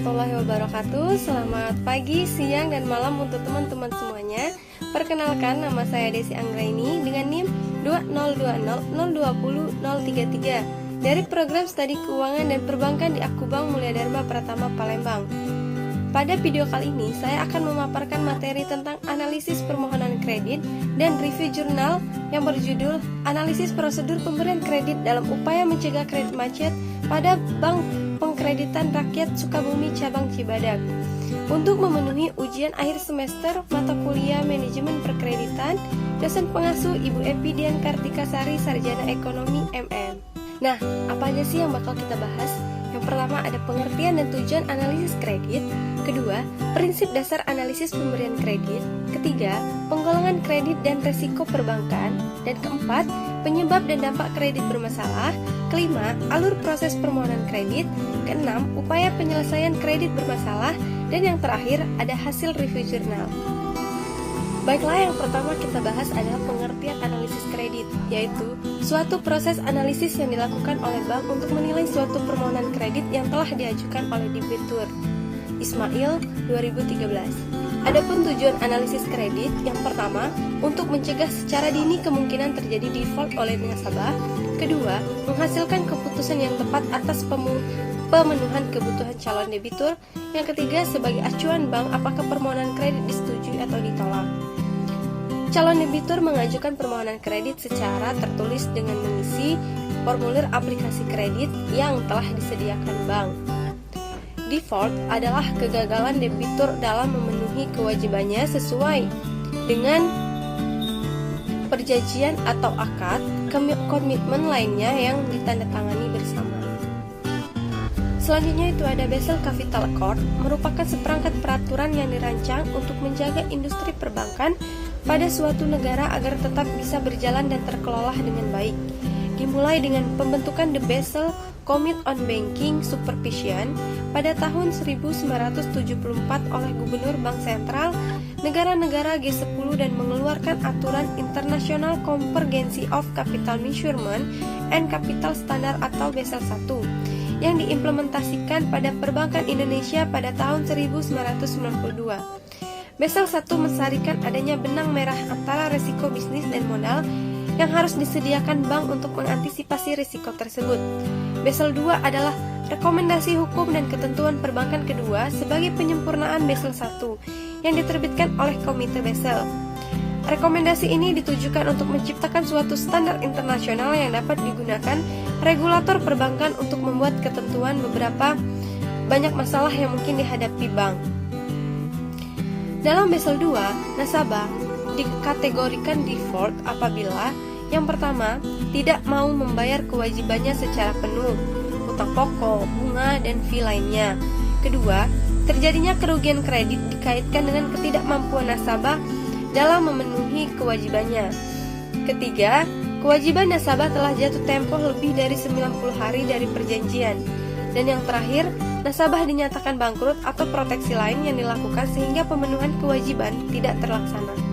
warahmatullahi wabarakatuh. Selamat pagi, siang, dan malam untuk teman-teman semuanya. Perkenalkan, nama saya Desi Anggraini dengan NIM 20200200033 dari program Studi Keuangan dan Perbankan di Akubang Mulia Dharma Pratama Palembang. Pada video kali ini, saya akan memaparkan materi tentang analisis permohonan kredit dan review jurnal yang berjudul Analisis Prosedur Pemberian Kredit dalam Upaya Mencegah Kredit Macet pada Bank Pengkreditan Rakyat Sukabumi Cabang Cibadak. Untuk memenuhi ujian akhir semester mata kuliah Manajemen Perkreditan, dosen pengasuh Ibu Epi Dian Kartika Sari, Sarjana Ekonomi MM. Nah, apa aja sih yang bakal kita bahas? Yang pertama ada pengertian dan tujuan analisis kredit. Kedua, prinsip dasar analisis pemberian kredit. Ketiga, penggolongan kredit dan resiko perbankan. Dan keempat, penyebab dan dampak kredit bermasalah. Kelima, alur proses permohonan kredit. Keenam, upaya penyelesaian kredit bermasalah. Dan yang terakhir, ada hasil review jurnal. Baiklah, yang pertama kita bahas adalah pengertian analisis kredit, yaitu suatu proses analisis yang dilakukan oleh bank untuk menilai suatu permohonan kredit yang telah diajukan oleh debitur. Ismail, 2013. Adapun tujuan analisis kredit, yang pertama, untuk mencegah secara dini kemungkinan terjadi default oleh nasabah. Kedua, menghasilkan keputusan yang tepat atas pemenuhan kebutuhan calon debitur. Yang ketiga, sebagai acuan bank apakah permohonan kredit disetujui atau ditolak. Calon debitur mengajukan permohonan kredit secara tertulis dengan mengisi formulir aplikasi kredit yang telah disediakan bank. Default adalah kegagalan debitur dalam memenuhi kewajibannya sesuai dengan perjanjian atau akad komitmen lainnya yang ditandatangani bersama. Selanjutnya itu ada Basel Capital Accord, merupakan seperangkat peraturan yang dirancang untuk menjaga industri perbankan pada suatu negara agar tetap bisa berjalan dan terkelola dengan baik. Dimulai dengan pembentukan The Basel Committee on Banking Supervision pada tahun 1974 oleh Gubernur Bank Sentral negara-negara G10 dan mengeluarkan aturan International Convergence of Capital Measurement and Capital Standard atau Basel I yang diimplementasikan pada perbankan Indonesia pada tahun 1992. Basel I mensyaratkan adanya benang merah antara risiko bisnis dan modal yang harus disediakan bank untuk mengantisipasi risiko tersebut. Basel II adalah rekomendasi hukum dan ketentuan perbankan kedua sebagai penyempurnaan Basel I yang diterbitkan oleh Komite Basel. Rekomendasi ini ditujukan untuk menciptakan suatu standar internasional yang dapat digunakan regulator perbankan untuk membuat ketentuan beberapa banyak masalah yang mungkin dihadapi bank. Dalam Basel II, nasabah dikategorikan default apabila yang pertama, tidak mau membayar kewajibannya secara penuh, utang pokok, bunga, dan fee lainnya. Kedua, terjadinya kerugian kredit dikaitkan dengan ketidakmampuan nasabah dalam memenuhi kewajibannya. Ketiga, kewajiban nasabah telah jatuh tempo lebih dari 90 hari dari perjanjian. Dan yang terakhir, nasabah dinyatakan bangkrut atau proteksi lain yang dilakukan sehingga pemenuhan kewajiban tidak terlaksana.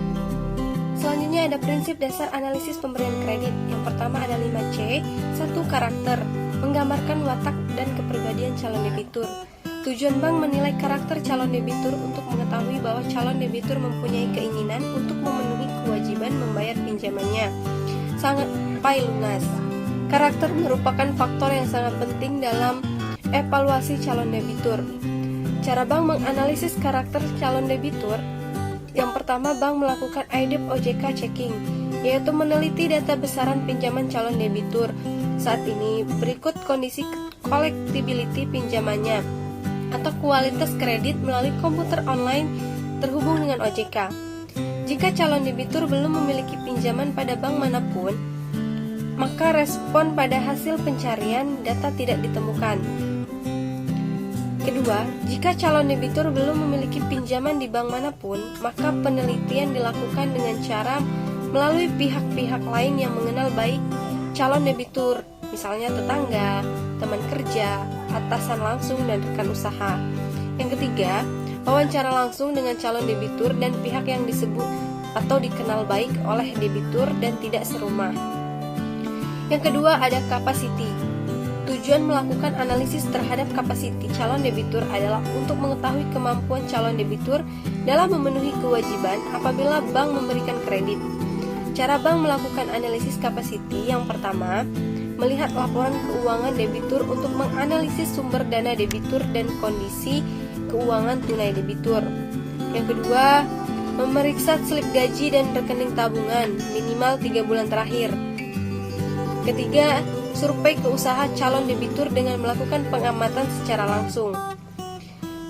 Selanjutnya ada prinsip dasar analisis pemberian kredit. Yang pertama ada 5C, 1. Karakter, menggambarkan watak dan kepribadian calon debitur. Tujuan bank menilai karakter calon debitur untuk mengetahui bahwa calon debitur mempunyai keinginan untuk memenuhi kewajiban membayar pinjamannya sampai lunas. Karakter merupakan faktor yang sangat penting dalam evaluasi calon debitur. Cara bank menganalisis karakter calon debitur. Yang pertama, bank melakukan IDEP OJK checking, yaitu meneliti data besaran pinjaman calon debitur. Saat ini, berikut kondisi collectibility pinjamannya atau kualitas kredit melalui komputer online terhubung dengan OJK. Jika calon debitur belum memiliki pinjaman pada bank manapun, maka respon pada hasil pencarian data tidak ditemukan. Kedua, jika calon debitur belum memiliki pinjaman di bank manapun, maka penelitian dilakukan dengan cara melalui pihak-pihak lain yang mengenal baik calon debitur, misalnya tetangga, teman kerja, atasan langsung, dan rekan usaha. Yang ketiga, wawancara langsung dengan calon debitur dan pihak yang disebut atau dikenal baik oleh debitur dan tidak serumah. Yang kedua ada capacity. Tujuan melakukan analisis terhadap kapasiti calon debitur adalah untuk mengetahui kemampuan calon debitur dalam memenuhi kewajiban apabila bank memberikan kredit. Cara bank melakukan analisis kapasiti yang pertama, melihat laporan keuangan debitur untuk menganalisis sumber dana debitur dan kondisi keuangan tunai debitur. Yang kedua, memeriksa slip gaji dan rekening tabungan minimal 3 bulan terakhir. Ketiga, survei ke usaha calon debitur dengan melakukan pengamatan secara langsung.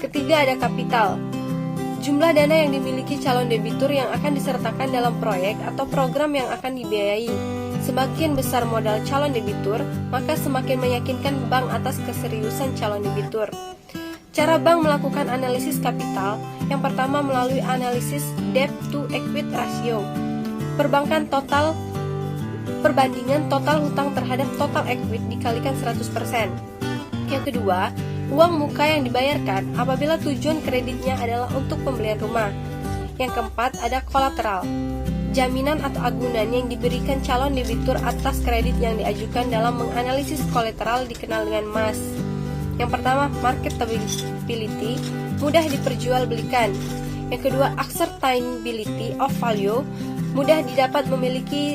Ketiga, ada kapital. Jumlah dana yang dimiliki calon debitur yang akan disertakan dalam proyek atau program yang akan dibiayai. Semakin besar modal calon debitur, maka semakin meyakinkan bank atas keseriusan calon debitur. Cara bank melakukan analisis kapital, yang pertama melalui analisis debt to equity ratio. Perbandingan total hutang terhadap total equity dikalikan 100%. Yang kedua, uang muka yang dibayarkan apabila tujuan kreditnya adalah untuk pembelian rumah. Yang keempat, ada kolateral. Jaminan atau agunan yang diberikan calon debitur atas kredit yang diajukan. Dalam menganalisis kolateral dikenal dengan MAS. Yang pertama, marketability, mudah diperjualbelikan. Yang kedua, ascertainability of value, mudah didapat memiliki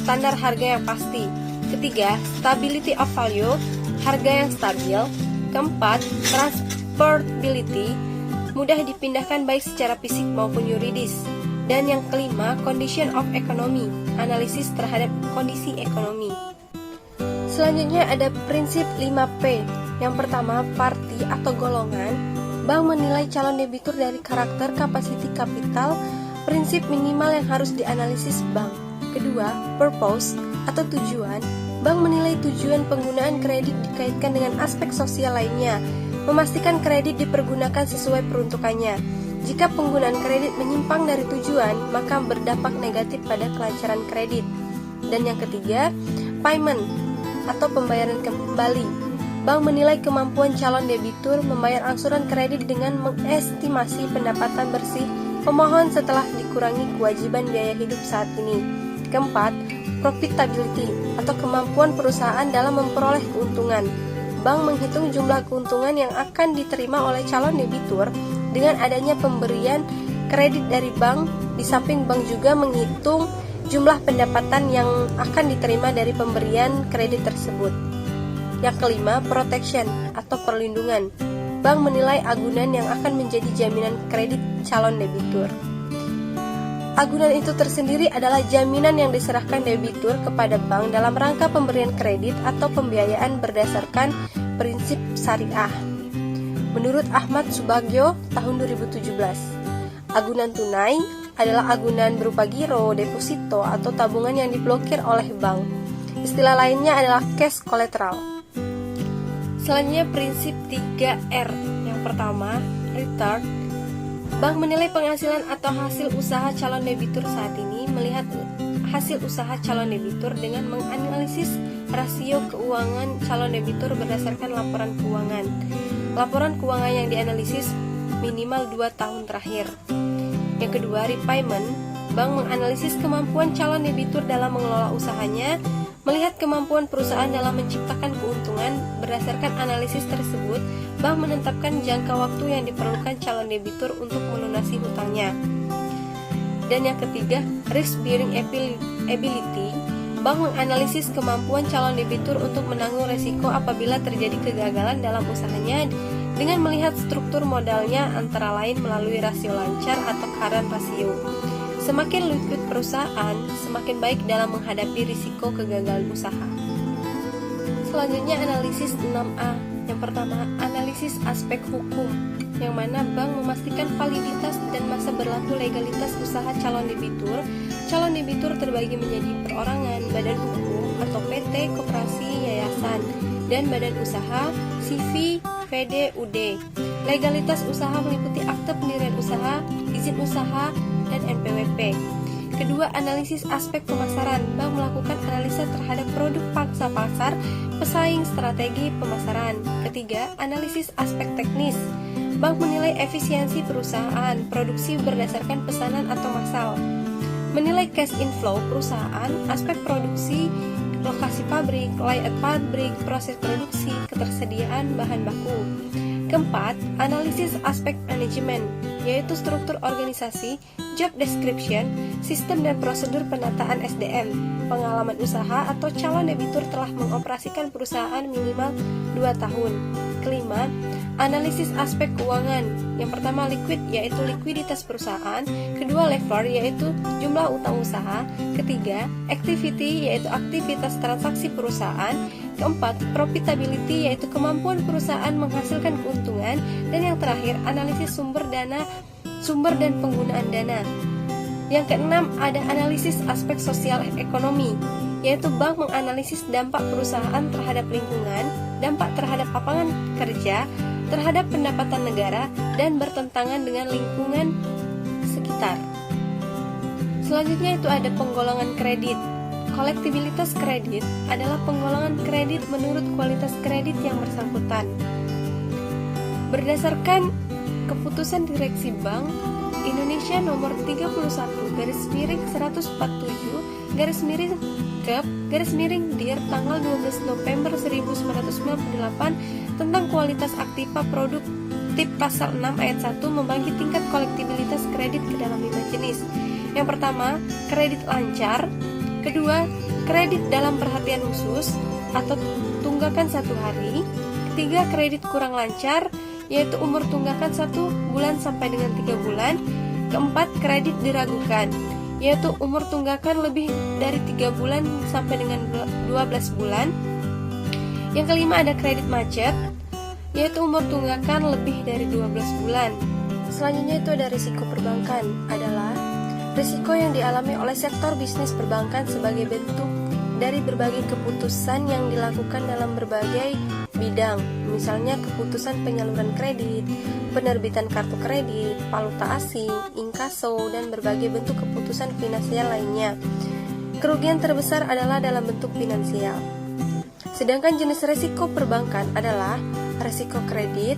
standar harga yang pasti. Ketiga, stability of value, harga yang stabil. Keempat, transportability, mudah dipindahkan baik secara fisik maupun yuridis. Dan yang kelima, condition of economy, analisis terhadap kondisi ekonomi. Selanjutnya ada prinsip 5P. Yang pertama, parti atau golongan. Bank menilai calon debitur dari karakter, kapasiti kapital, prinsip minimal yang harus dianalisis bank. Kedua, purpose atau tujuan. Bank menilai tujuan penggunaan kredit dikaitkan dengan aspek sosial lainnya, memastikan kredit dipergunakan sesuai peruntukannya. Jika penggunaan kredit menyimpang dari tujuan, maka berdampak negatif pada kelancaran kredit. Dan yang ketiga, payment atau pembayaran kembali. Bank menilai kemampuan calon debitur membayar angsuran kredit dengan mengestimasi pendapatan bersih pemohon setelah dikurangi kewajiban biaya hidup saat ini. Keempat, profitability atau kemampuan perusahaan dalam memperoleh keuntungan. Bank menghitung jumlah keuntungan yang akan diterima oleh calon debitur dengan adanya pemberian kredit dari bank. Di samping bank juga menghitung jumlah pendapatan yang akan diterima dari pemberian kredit tersebut. Yang kelima, protection atau perlindungan. Bank menilai agunan yang akan menjadi jaminan kredit calon debitur. Agunan itu tersendiri adalah jaminan yang diserahkan debitur kepada bank dalam rangka pemberian kredit atau pembiayaan berdasarkan prinsip syariah. Menurut Ahmad Subagio tahun 2017, agunan tunai adalah agunan berupa giro, deposito, atau tabungan yang diblokir oleh bank. Istilah lainnya adalah cash collateral. Selanjutnya prinsip 3R. Yang pertama, return. Bank menilai penghasilan atau hasil usaha calon debitur saat ini, melihat hasil usaha calon debitur dengan menganalisis rasio keuangan calon debitur berdasarkan laporan keuangan. Laporan keuangan yang dianalisis minimal 2 tahun terakhir. Yang kedua, repayment. Bank menganalisis kemampuan calon debitur dalam mengelola usahanya, melihat kemampuan perusahaan dalam menciptakan keuntungan. Berdasarkan analisis tersebut, bank menetapkan jangka waktu yang diperlukan calon debitur untuk melunasi hutangnya. Dan yang ketiga, risk bearing ability. Bank menganalisis kemampuan calon debitur untuk menanggung resiko apabila terjadi kegagalan dalam usahanya dengan melihat struktur modalnya, antara lain melalui rasio lancar atau current ratio. Semakin liquid perusahaan, semakin baik dalam menghadapi risiko kegagalan usaha. Selanjutnya analisis 6A. Yang pertama, analisis aspek hukum, yang mana bank memastikan validitas dan masa berlaku legalitas usaha calon debitur. Calon debitur terbagi menjadi perorangan, badan hukum atau PT, koperasi, yayasan, dan badan usaha, CV, VD, UD. Legalitas usaha meliputi akte pendirian usaha, izin usaha, dan NPWP. Kedua, analisis aspek pemasaran. Bank melakukan analisa terhadap produk pangsa pasar, pesaing, strategi pemasaran. Ketiga, analisis aspek teknis. Bank menilai efisiensi perusahaan, produksi berdasarkan pesanan atau massal. Menilai cash inflow perusahaan, aspek produksi, lokasi pabrik, layout pabrik, proses produksi, ketersediaan bahan baku. Keempat, analisis aspek manajemen, yaitu struktur organisasi, job description, sistem dan prosedur penataan SDM, pengalaman usaha atau calon debitur telah mengoperasikan perusahaan minimal 2 tahun. Kelima, analisis aspek keuangan. Yang pertama liquid, yaitu likuiditas perusahaan. Kedua lever, yaitu jumlah utang usaha. Ketiga, activity, yaitu aktivitas transaksi perusahaan. Keempat, profitability, yaitu kemampuan perusahaan menghasilkan keuntungan. Dan yang terakhir, analisis sumber dan penggunaan dana. Yang keenam, ada analisis aspek sosial ekonomi, yaitu bank menganalisis dampak perusahaan terhadap lingkungan, dampak terhadap lapangan kerja, terhadap pendapatan negara, dan bertentangan dengan lingkungan sekitar. Selanjutnya itu ada penggolongan kredit. Kolektibilitas kredit adalah penggolongan kredit menurut kualitas kredit yang bersangkutan. Berdasarkan keputusan Direksi Bank Indonesia nomor 31/147/Kep/Dir tanggal 12 November 1998 tentang kualitas aktiva produktif pasal 6 ayat 1 membagi tingkat kolektibilitas kredit ke dalam 5 jenis. Yang pertama, kredit lancar. Kedua, kredit dalam perhatian khusus atau tunggakan 1 hari. Ketiga, kredit kurang lancar, yaitu umur tunggakan 1 bulan sampai dengan 3 bulan. Keempat, kredit diragukan, yaitu umur tunggakan lebih dari 3 bulan sampai dengan 12 bulan. Yang kelima ada kredit macet, yaitu umur tunggakan lebih dari 12 bulan. Selanjutnya itu ada risiko perbankan, adalah risiko yang dialami oleh sektor bisnis perbankan sebagai bentuk dari berbagai keputusan yang dilakukan dalam berbagai bidang, misalnya keputusan penyaluran kredit, penerbitan kartu kredit, valuta asing, inkaso, dan berbagai bentuk keputusan finansial lainnya. Kerugian terbesar adalah dalam bentuk finansial. Sedangkan jenis risiko perbankan adalah risiko kredit,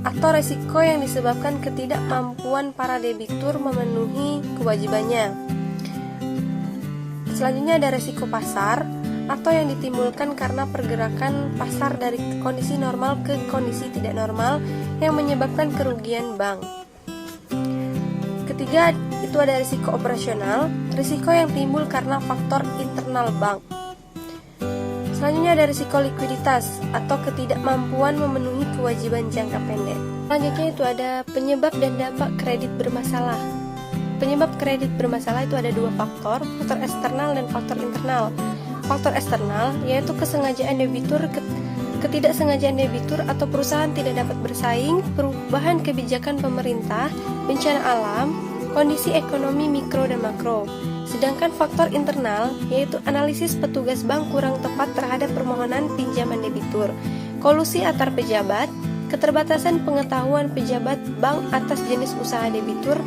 atau resiko yang disebabkan ketidakmampuan para debitur memenuhi kewajibannya. Selanjutnya ada resiko pasar, atau yang ditimbulkan karena pergerakan pasar dari kondisi normal ke kondisi tidak normal yang menyebabkan kerugian bank. Ketiga, itu ada risiko operasional, risiko yang timbul karena faktor internal bank. Selanjutnya ada risiko likuiditas atau ketidakmampuan memenuhi kewajiban jangka pendek. Selanjutnya itu ada penyebab dan dampak kredit bermasalah. Penyebab kredit bermasalah itu ada 2 faktor eksternal dan faktor internal. Faktor eksternal yaitu kesengajaan debitur, ketidaksengajaan debitur atau perusahaan tidak dapat bersaing, perubahan kebijakan pemerintah, bencana alam, kondisi ekonomi mikro dan makro. Sedangkan faktor internal yaitu analisis petugas bank kurang tepat terhadap permohonan pinjaman debitur, kolusi antar pejabat, keterbatasan pengetahuan pejabat bank atas jenis usaha debitur,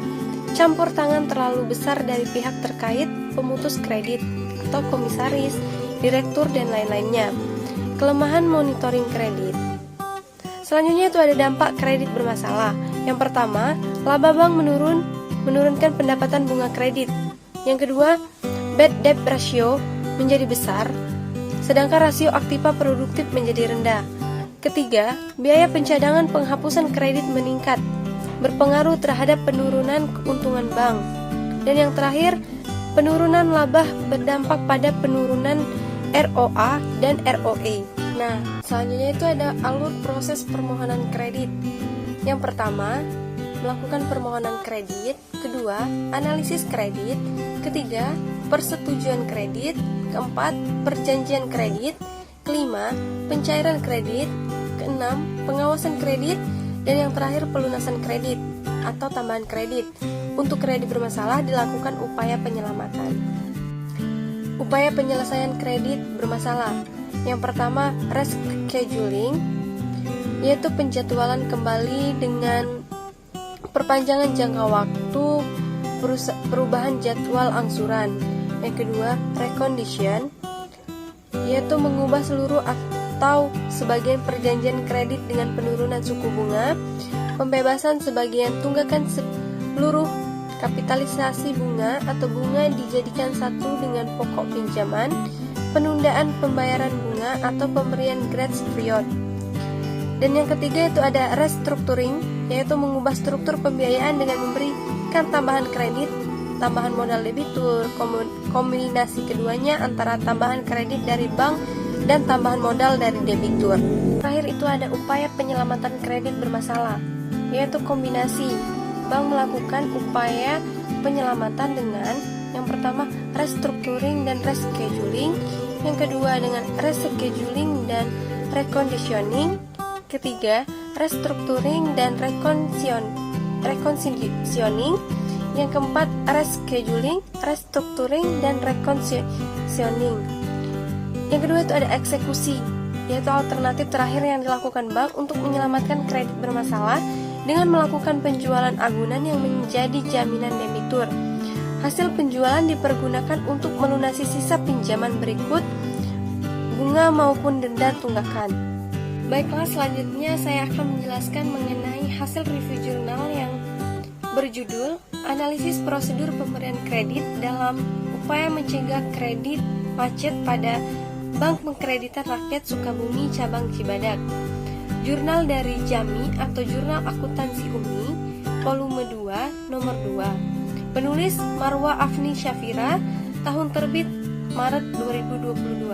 campur tangan terlalu besar dari pihak terkait, pemutus kredit atau komisaris, direktur dan lain-lainnya. Kelemahan monitoring kredit. Selanjutnya itu ada dampak kredit bermasalah. Yang pertama, laba bank menurunkan pendapatan bunga kredit. Yang kedua, bad debt ratio menjadi besar, sedangkan rasio aktiva produktif menjadi rendah. Ketiga, biaya pencadangan penghapusan kredit meningkat, berpengaruh terhadap penurunan keuntungan bank. Dan yang terakhir, penurunan laba berdampak pada penurunan ROA dan ROE. Nah, selanjutnya itu ada alur proses permohonan kredit. Yang pertama, melakukan permohonan kredit. Kedua, analisis kredit. Ketiga, persetujuan kredit. Keempat, perjanjian kredit. Kelima, pencairan kredit. Keenam, pengawasan kredit. Dan yang terakhir, pelunasan kredit atau tambahan kredit. Untuk kredit bermasalah dilakukan upaya penyelamatan. Upaya penyelesaian kredit bermasalah. Yang pertama, rescheduling, yaitu penjadwalan kembali dengan perpanjangan jangka waktu, perubahan jadwal angsuran. Yang kedua, recondition, yaitu mengubah seluruh atau sebagian perjanjian kredit dengan penurunan suku bunga, pembebasan sebagian tunggakan seluruh kapitalisasi bunga atau bunga dijadikan satu dengan pokok pinjaman, penundaan pembayaran bunga atau pemberian grace period. Dan yang ketiga itu ada restructuring, yaitu mengubah struktur pembiayaan dengan memberikan tambahan kredit, tambahan modal debitur, kombinasi keduanya antara tambahan kredit dari bank dan tambahan modal dari debitur. Terakhir itu ada upaya penyelamatan kredit bermasalah, yaitu kombinasi. Bank melakukan upaya penyelamatan dengan yang pertama restructuring dan rescheduling, yang kedua dengan rescheduling dan reconditioning, ketiga restructuring dan reconditioning, yang keempat rescheduling, restructuring dan reconditioning. Yang kedua itu ada eksekusi, yaitu alternatif terakhir yang dilakukan bank untuk menyelamatkan kredit bermasalah dengan melakukan penjualan agunan yang menjadi jaminan debitur. Hasil penjualan dipergunakan untuk melunasi sisa pinjaman berikut, bunga maupun denda tunggakan. Baiklah, selanjutnya saya akan menjelaskan mengenai hasil review jurnal yang berjudul Analisis Prosedur Pemberian Kredit dalam Upaya Mencegah Kredit Macet pada Bank Pengkreditan Rakyat Sukabumi Cabang Cibadak. Jurnal dari JAMI atau Jurnal Akuntansi UMI, volume 2, nomor 2. Penulis Marwa Afni Syafira, tahun terbit Maret 2022.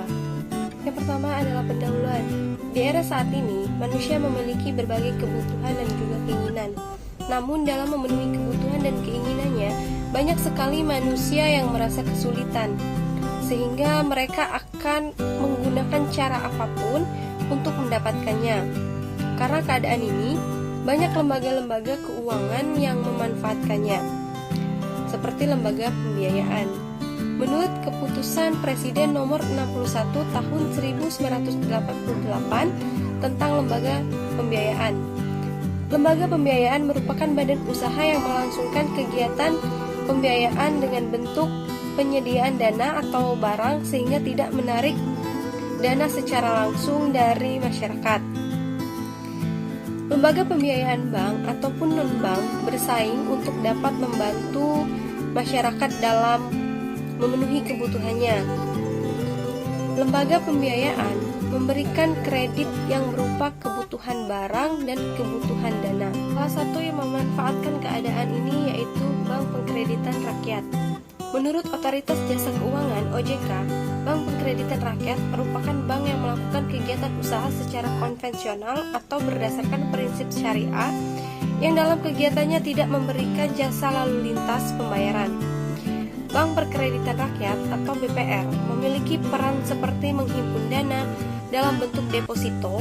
Yang pertama adalah pendahuluan. Di era saat ini, manusia memiliki berbagai kebutuhan dan juga keinginan. Namun dalam memenuhi kebutuhan dan keinginannya, banyak sekali manusia yang merasa kesulitan, sehingga mereka akan menggunakan cara apapun untuk mendapatkannya. Karena keadaan ini, banyak lembaga-lembaga keuangan yang memanfaatkannya, seperti lembaga pembiayaan. Menurut keputusan Presiden nomor 61 tahun 1988 tentang lembaga pembiayaan. Lembaga pembiayaan merupakan badan usaha yang melangsungkan kegiatan pembiayaan dengan bentuk penyediaan dana atau barang sehingga tidak menarik dana secara langsung dari masyarakat. Lembaga pembiayaan bank ataupun non-bank bersaing untuk dapat membantu masyarakat dalam memenuhi kebutuhannya. Lembaga pembiayaan memberikan kredit yang berupa kebutuhan barang dan kebutuhan dana. Salah satu yang memanfaatkan keadaan ini yaitu Bank Pengkreditan Rakyat. Menurut Otoritas Jasa Keuangan (OJK), Bank Pengkreditan Rakyat merupakan bank yang melakukan kegiatan usaha secara konvensional atau berdasarkan prinsip syariah yang dalam kegiatannya tidak memberikan jasa lalu lintas pembayaran. Bank Perkreditan Rakyat atau BPR memiliki peran seperti menghimpun dana dalam bentuk deposito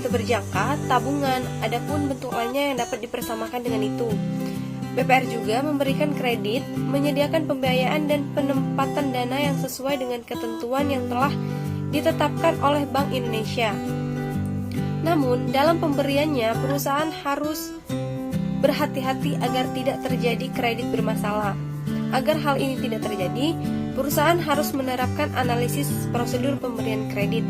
berjangka, tabungan, adapun bentuk lainnya yang dapat dipersamakan dengan itu. BPR juga memberikan kredit, menyediakan pembiayaan dan penempatan dana yang sesuai dengan ketentuan yang telah ditetapkan oleh Bank Indonesia. Namun, dalam pemberiannya, perusahaan harus berhati-hati agar tidak terjadi kredit bermasalah. Agar hal ini tidak terjadi, perusahaan harus menerapkan analisis prosedur pemberian kredit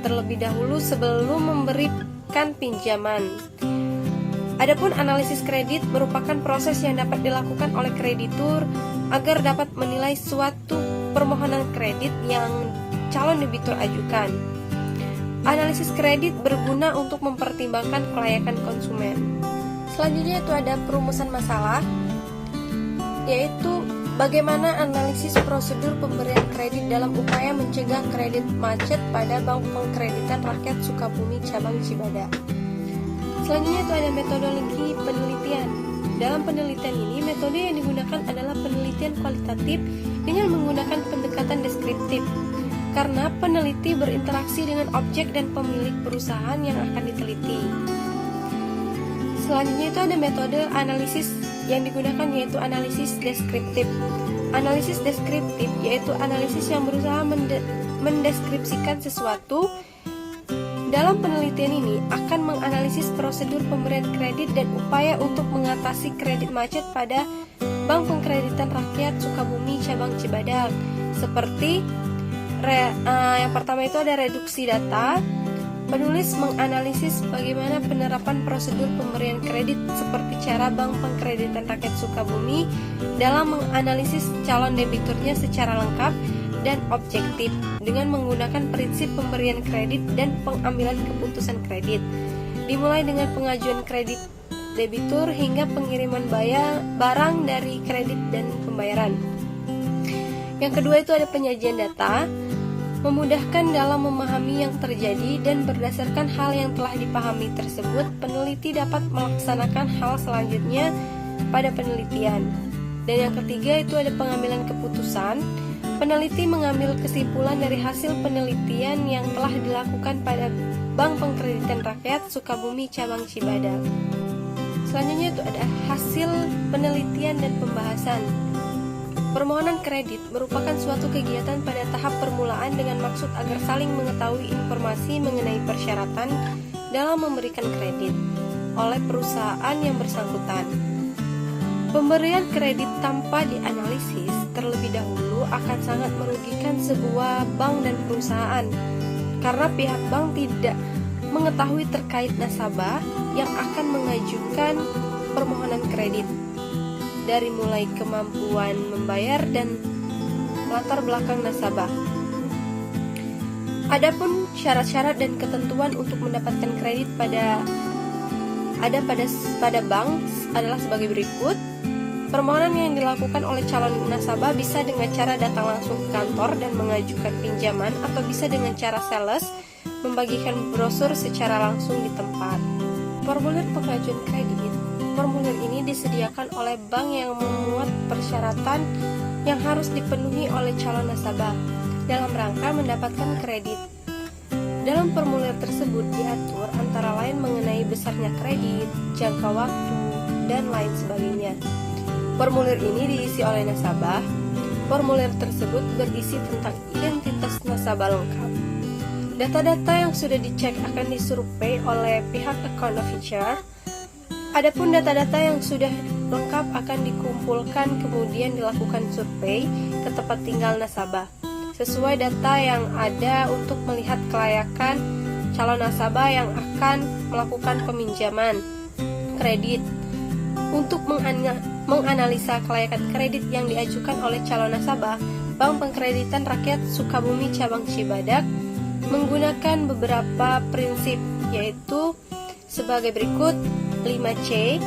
terlebih dahulu sebelum memberikan pinjaman. Adapun analisis kredit merupakan proses yang dapat dilakukan oleh kreditur agar dapat menilai suatu permohonan kredit yang calon debitur ajukan. Analisis kredit berguna untuk mempertimbangkan kelayakan konsumen. Selanjutnya itu ada perumusan masalah, yaitu bagaimana analisis prosedur pemberian kredit dalam upaya mencegah kredit macet pada Bank Pengkreditan Rakyat Sukabumi Cabang Cibadak. Selanjutnya itu ada metodologi penelitian. Dalam penelitian ini, metode yang digunakan adalah penelitian kualitatif dengan menggunakan pendekatan deskriptif, karena peneliti berinteraksi dengan objek dan pemilik perusahaan yang akan diteliti. Selanjutnya itu ada metode analisis yang digunakan yaitu analisis deskriptif. Analisis deskriptif yaitu analisis yang berusaha mendeskripsikan sesuatu. Dalam penelitian ini akan menganalisis prosedur pemberian kredit dan upaya untuk mengatasi kredit macet pada Bank Pengkreditan Rakyat Sukabumi Cabang Cibadak. Seperti yang pertama itu ada reduksi data, Penulis menganalisis bagaimana penerapan prosedur pemberian kredit seperti cara Bank Pengkreditan Rakyat Sukabumi dalam menganalisis calon debiturnya secara lengkap dan objektif dengan menggunakan prinsip pemberian kredit dan pengambilan keputusan kredit, dimulai dengan pengajuan kredit debitur hingga pengiriman barang dari kredit dan pembayaran. Yang kedua itu ada penyajian data, memudahkan dalam memahami yang terjadi dan berdasarkan hal yang telah dipahami tersebut, peneliti dapat melaksanakan hal selanjutnya pada penelitian. Dan yang ketiga itu ada pengambilan keputusan. Peneliti mengambil kesimpulan dari hasil penelitian yang telah dilakukan pada Bank Pengkreditan Rakyat Sukabumi Cabang Cibadak. Selanjutnya itu ada hasil penelitian dan pembahasan. Permohonan kredit merupakan suatu kegiatan pada tahap permulaan dengan maksud agar saling mengetahui informasi mengenai persyaratan dalam memberikan kredit oleh perusahaan yang bersangkutan. Pemberian kredit tanpa dianalisis terlebih dahulu akan sangat merugikan sebuah bank dan perusahaan karena pihak bank tidak mengetahui terkait nasabah yang akan mengajukan permohonan kredit, dari mulai kemampuan membayar dan latar belakang nasabah. Adapun syarat-syarat dan ketentuan untuk mendapatkan kredit pada bank adalah sebagai berikut. Permohonan yang dilakukan oleh calon nasabah bisa dengan cara datang langsung ke kantor dan mengajukan pinjaman, atau bisa dengan cara sales membagikan brosur secara langsung di tempat. Formulir pengajuan kredit. Formulir ini disediakan oleh bank yang memuat persyaratan yang harus dipenuhi oleh calon nasabah dalam rangka mendapatkan kredit. Dalam formulir tersebut diatur antara lain mengenai besarnya kredit, jangka waktu, dan lain sebagainya. Formulir ini diisi oleh nasabah. Formulir tersebut berisi tentang identitas nasabah lengkap. Data-data yang sudah dicek akan disurvei oleh pihak account officer. Adapun data-data yang sudah lengkap akan dikumpulkan kemudian dilakukan survei ke tempat tinggal nasabah sesuai data yang ada untuk melihat kelayakan calon nasabah yang akan melakukan peminjaman kredit. Untuk menganalisa kelayakan kredit yang diajukan oleh calon nasabah, Bank Pengkreditan Rakyat Sukabumi Cabang Cibadak menggunakan beberapa prinsip, yaitu sebagai berikut: 5C,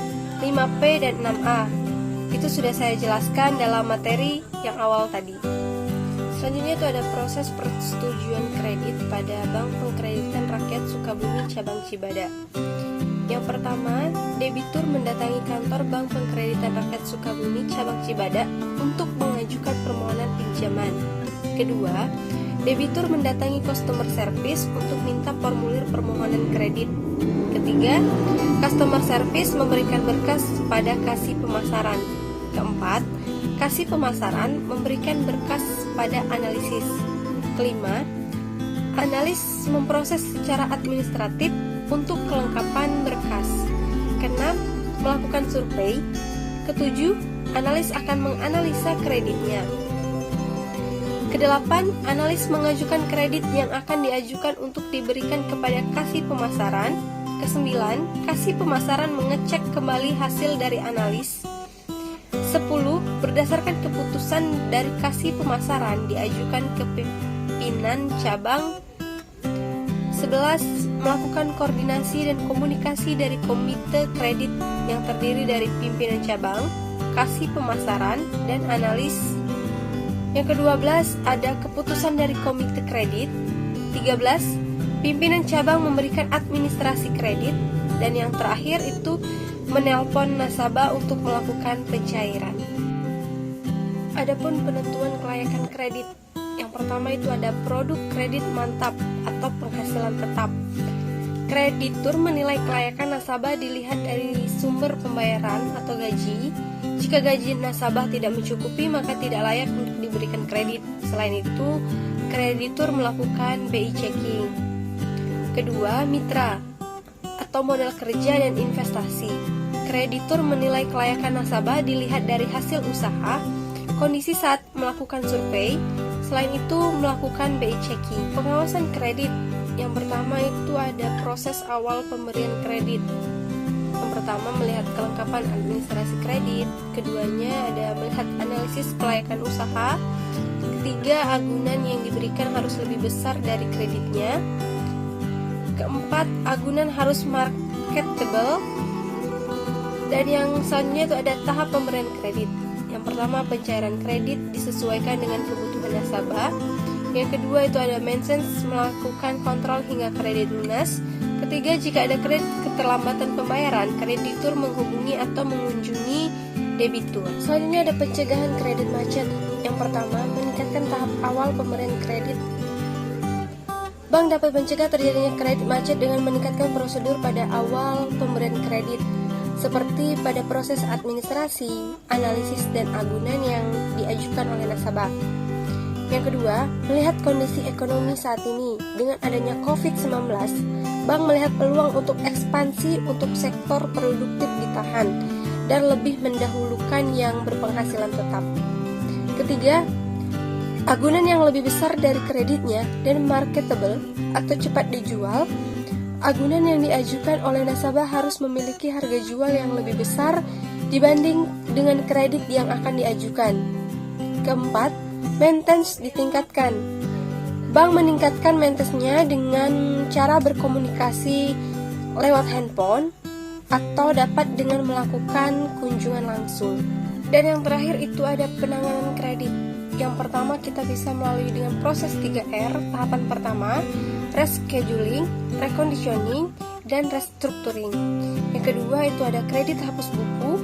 5P, dan 6A. Itu sudah saya jelaskan dalam materi yang awal tadi. Selanjutnya itu ada proses persetujuan kredit pada Bank Pengkreditan Rakyat Sukabumi Cabang Cibadak. Yang pertama, debitur mendatangi kantor Bank Pengkreditan Rakyat Sukabumi Cabang Cibadak untuk mengajukan permohonan pinjaman. Kedua, debitur mendatangi customer service untuk minta formulir permohonan kredit. Ketiga, customer service memberikan berkas pada kasih pemasaran. Keempat, kasih pemasaran memberikan berkas pada analisis. Kelima, analis memproses secara administratif untuk kelengkapan berkas. Keenam, melakukan survei. Ketujuh, analis akan menganalisa kreditnya. Kedelapan, analis mengajukan kredit yang akan diajukan untuk diberikan kepada kasih pemasaran. Kesembilan, kasih pemasaran mengecek kembali hasil dari analis. 10, berdasarkan keputusan dari kasih pemasaran diajukan ke pimpinan cabang. 11, melakukan koordinasi dan komunikasi dari komite kredit yang terdiri dari pimpinan cabang, kasih pemasaran, dan analis. Yang ke-12, ada keputusan dari komite kredit. 13, pimpinan cabang memberikan administrasi kredit. Dan yang terakhir itu menelpon nasabah untuk melakukan pencairan. Adapun penentuan kelayakan kredit. Yang pertama itu ada produk kredit mantap atau penghasilan tetap. Kreditur menilai kelayakan nasabah dilihat dari sumber pembayaran atau gaji. Jika gaji nasabah tidak mencukupi, maka tidak layak untuk diberikan kredit. Selain itu, kreditur melakukan BI checking. Kedua, mitra atau modal kerja dan investasi. Kreditur menilai kelayakan nasabah dilihat dari hasil usaha, kondisi saat melakukan survei, Selain itu, melakukan BI checking, pengawasan kredit. Yang pertama itu ada proses awal pemberian kredit. Yang pertama melihat kelengkapan administrasi kredit, keduanya ada melihat analisis kelayakan usaha, ketiga agunan yang diberikan harus lebih besar dari kreditnya, keempat agunan harus marketable, dan yang selanjutnya itu ada tahap pemberian kredit. Yang pertama pencairan kredit disesuaikan dengan kebutuhan nasabah. Yang kedua itu ada maintenance, melakukan kontrol hingga kredit lunas. Ketiga, jika ada kredit keterlambatan pembayaran, kreditur menghubungi atau mengunjungi debitur. Selanjutnya ada pencegahan kredit macet. Yang pertama, meningkatkan tahap awal pemberian kredit. Bank dapat mencegah terjadinya kredit macet dengan meningkatkan prosedur pada awal pemberian kredit, seperti pada proses administrasi, analisis, dan agunan yang diajukan oleh nasabah. Yang kedua, melihat kondisi ekonomi saat ini. Dengan adanya COVID-19, bank melihat peluang untuk ekspansi untuk sektor produktif ditahan dan lebih mendahulukan yang berpenghasilan tetap. Ketiga, agunan yang lebih besar dari kreditnya dan marketable atau cepat dijual. Agunan yang diajukan oleh nasabah harus memiliki harga jual yang lebih besar dibanding dengan kredit yang akan diajukan. Keempat, maintenance ditingkatkan. Bank meningkatkan maintenance-nya dengan cara berkomunikasi lewat handphone atau dapat dengan melakukan kunjungan langsung. Dan yang terakhir itu ada penanganan kredit. Yang pertama kita bisa melalui dengan proses 3R. Tahapan pertama, rescheduling, reconditioning, dan restructuring. Yang kedua itu ada kredit hapus buku.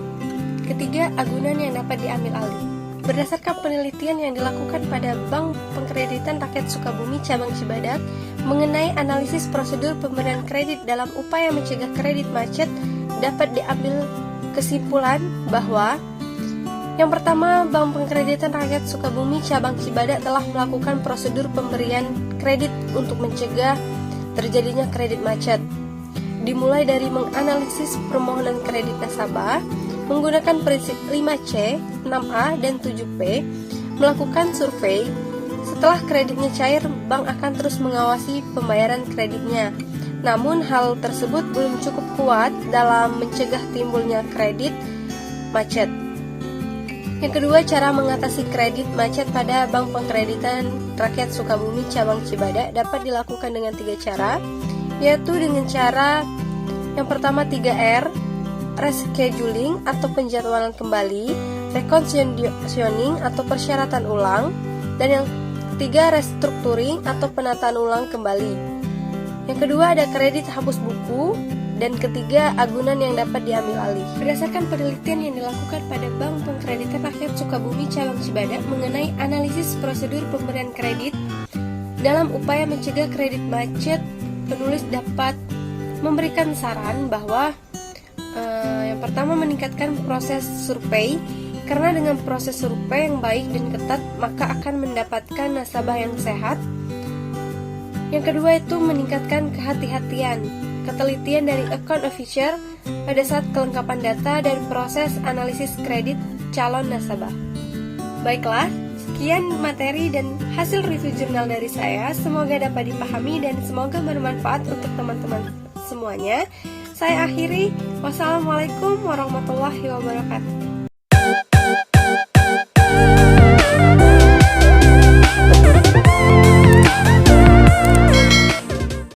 Ketiga, agunan yang dapat diambil alih. Berdasarkan penelitian yang dilakukan pada Bank Pengkreditan Rakyat Sukabumi Cabang Cibadak mengenai analisis prosedur pemberian kredit dalam upaya mencegah kredit macet, dapat diambil kesimpulan bahwa yang pertama, Bank Pengkreditan Rakyat Sukabumi Cabang Cibadak telah melakukan prosedur pemberian kredit untuk mencegah terjadinya kredit macet. Dimulai dari menganalisis permohonan kredit nasabah, menggunakan prinsip 5C, 6A, dan 7P, melakukan survei. Setelah kreditnya cair, bank akan terus mengawasi pembayaran kreditnya. Namun hal tersebut belum cukup kuat dalam mencegah timbulnya kredit macet. Yang kedua, cara mengatasi kredit macet pada Bank Pengkreditan Rakyat Sukabumi Cabang Cibadak dapat dilakukan dengan 3 cara, yaitu dengan cara yang pertama 3R, rescheduling atau penjadwalan kembali, reconditioning atau persyaratan ulang, dan yang ketiga restructuring atau penataan ulang kembali. Yang kedua ada kredit hapus buku, dan ketiga agunan yang dapat diambil alih. Berdasarkan penelitian yang dilakukan pada Bank Pengkreditan Rakyat Sukabumi Cabang Cibadak mengenai analisis prosedur pemberian kredit dalam upaya mencegah kredit macet, penulis dapat memberikan saran bahwa yang pertama meningkatkan proses survei, karena dengan proses survei yang baik dan ketat maka akan mendapatkan nasabah yang sehat. Yang kedua itu meningkatkan kehati-hatian, ketelitian dari account officer pada saat kelengkapan data dan proses analisis kredit calon nasabah. Baiklah, sekian materi dan hasil review jurnal dari saya. Semoga dapat dipahami dan semoga bermanfaat untuk teman-teman semuanya. Saya akhiri, wassalamualaikum warahmatullahi wabarakatuh.